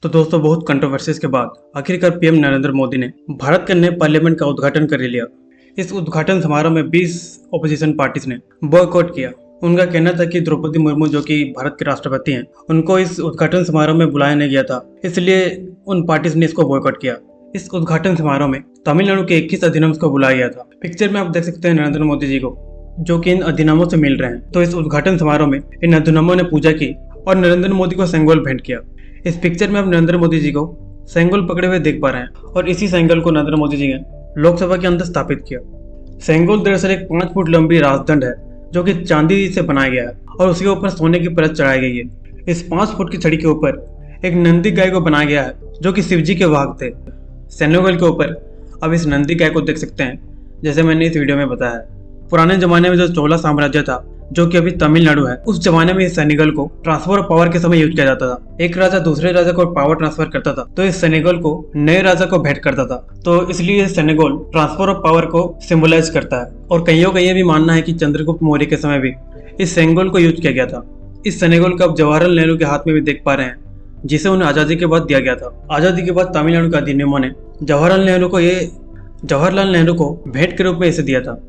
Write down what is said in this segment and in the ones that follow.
तो दोस्तों बहुत कंट्रोवर्सीज के बाद आखिरकार पीएम नरेंद्र मोदी ने भारत के नए पार्लियामेंट का उद्घाटन कर लिया। इस उद्घाटन समारोह में 20 ओपोजिशन पार्टीज ने बॉयकॉट किया। उनका कहना था कि द्रौपदी मुर्मू जो कि भारत के राष्ट्रपति हैं, उनको इस उद्घाटन समारोह में बुलाया नहीं गया था, इसलिए उन पार्टीज ने इसको बॉयकॉट किया। इस उद्घाटन समारोह में तमिलनाडु के 21 अधिनियम्स को बुलाया गया था। पिक्चर में आप देख सकते हैं नरेंद्र मोदी जी को, जो कि इन अधिनियमों से मिल रहे हैं। तो इस उद्घाटन समारोह में इन अधिनियमों ने पूजा की और नरेंद्र मोदी को सेंगोल भेंट किया। इस पिक्चर में आप नरेंद्र मोदी जी को सेंगोल पकड़े हुए देख पा रहे हैं और इसी सेंगोल को नरेंद्र मोदी जी ने लोकसभा के अंदर स्थापित किया। सेंगोल दरअसल एक 5 फुट लंबी राजदंड है जो कि चांदी से बनाया गया है और उसके ऊपर सोने की परत चढ़ाई गई है। इस 5 फुट की छड़ी के ऊपर एक नंदी गाय को बनाया गया है जो कि शिवजी के वाहक थे। सेंगोल के ऊपर अब इस नंदी गाय को देख सकते हैं, जैसे मैंने इस वीडियो में बताया। पुराने जमाने में जो चोला साम्राज्य था, जो कि अभी तमिलनाडु है, उस जमाने में इस सेनेगल को ट्रांसफर ऑफ पावर के समय यूज किया जाता था। एक राजा दूसरे राजा को पावर ट्रांसफर करता था तो इस सेनेगल को नए राजा को भेंट करता था, तो इसलिए सेनेगल ट्रांसफर ऑफ पावर को सिंबलाइज करता है। और कईयों का यह भी मानना है कि चंद्रगुप्त मौर्य के समय भी इस सेनेगल को यूज किया गया था। इस सेनेगल को अब जवाहरलाल नेहरू के हाथ में भी देख पा रहे हैं, जिसे उन्हें आजादी के बाद दिया गया था। आजादी के बाद तमिलनाडु के अधिनियमों ने जवाहरलाल नेहरू को भेंट के रूप में इसे दिया था।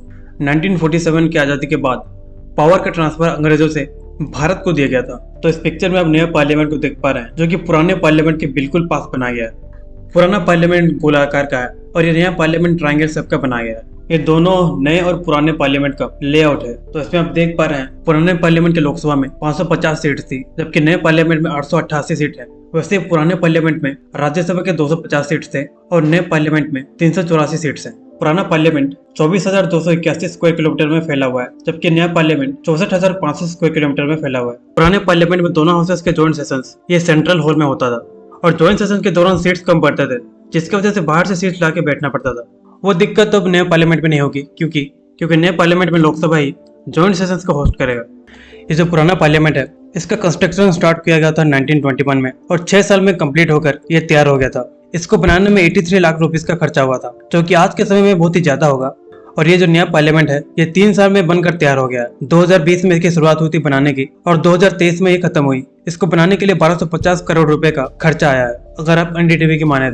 1947 की आजादी के बाद पावर का ट्रांसफर अंग्रेजों से भारत को दिया गया था। तो इस पिक्चर में आप नया पार्लियामेंट को देख पा रहे हैं, जो कि पुराने पार्लियामेंट के बिल्कुल पास बनाया गया है। पुराना पार्लियामेंट गोलाकार का है और ये नया पार्लियामेंट ट्रायंगल शेप का बनाया गया है। ये दोनों नए और पुराने पार्लियामेंट का लेआउट है। तो इसमें आप देख पा रहे हैं, पुराने पार्लियामेंट के लोकसभा में 550 सीट थी, जबकि नए पार्लियामेंट में 888 सीट है। वैसे पुराने पार्लियामेंट में राज्यसभा के 250 सीट थे और नए पार्लियामेंट में 384 सीट्स हैं। पुराना पार्लियामेंट 24,281 स्क्वायर किलोमीटर में फैला हुआ है, जबकि नया पार्लियामेंट 64,500 स्क्वायर किलोमीटर में फैला हुआ है। पुराने पार्लियामेंट में दोनों हाउसेस के जॉइंट सेशंस ये सेंट्रल हॉल में होता था और जॉइंट सेशन के दौरान सीट्स कम पड़ते थे, जिसकी वजह से बाहर से सीट्स लाके बैठना पड़ता था। वो दिक्कत अब नए पार्लियामेंट में नहीं होगी, क्योंकि नए पार्लियामेंट में लोकसभा ही जॉइंट सेशंस को होस्ट करेगा। ये जो पुराना पार्लियामेंट है, इसका कंस्ट्रक्शन स्टार्ट किया गया था 1921 में और 6 साल में कंप्लीट होकर यह तैयार हो गया था। इसको बनाने में 83 लाख रुपीस का खर्चा हुआ था, जो कि आज के समय में बहुत ही ज्यादा होगा। और ये जो नया पार्लियामेंट है, ये 3 साल में बनकर तैयार हो गया है। 2020 में इसकी शुरुआत हुई थी बनाने की और 2023 में ये खत्म हुई। इसको बनाने के लिए 1250 करोड़ रुपए का खर्चा आया है, अगर आप एनडीटीवी की माने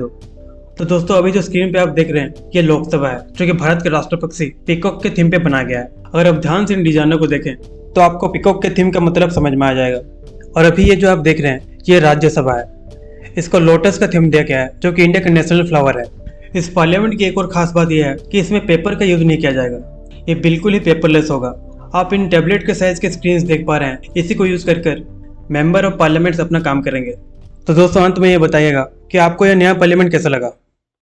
तो दोस्तों अभी जो स्क्रीन पे आप देख रहे हैं, ये लोकसभा है, जो कि भारत के राष्ट्र पक्षी पीकॉक के थीम पे बनाया गया है। अगर आप ध्यान से इन डिजाइनों को देखें तो आपको पीकॉक के थीम का मतलब समझ में आ जाएगा। और अभी ये जो आप देख रहे हैं, ये राज्यसभा है। इसको लोटस का थीम दिया गया है, जो कि इंडिया का नेशनल फ्लावर है। इस पार्लियामेंट की एक और खास बात यह है कि इसमें पेपर का यूज नहीं किया जाएगा। ये बिल्कुल ही पेपरलेस होगा। आप इन टैबलेट के साइज के स्क्रीन देख पा रहे हैं, इसी को यूज कर मेंबर ऑफ पार्लियामेंट अपना काम करेंगे। तो दोस्तों अंत में ये बताइएगा कि आपको यह नया पार्लियामेंट कैसा लगा।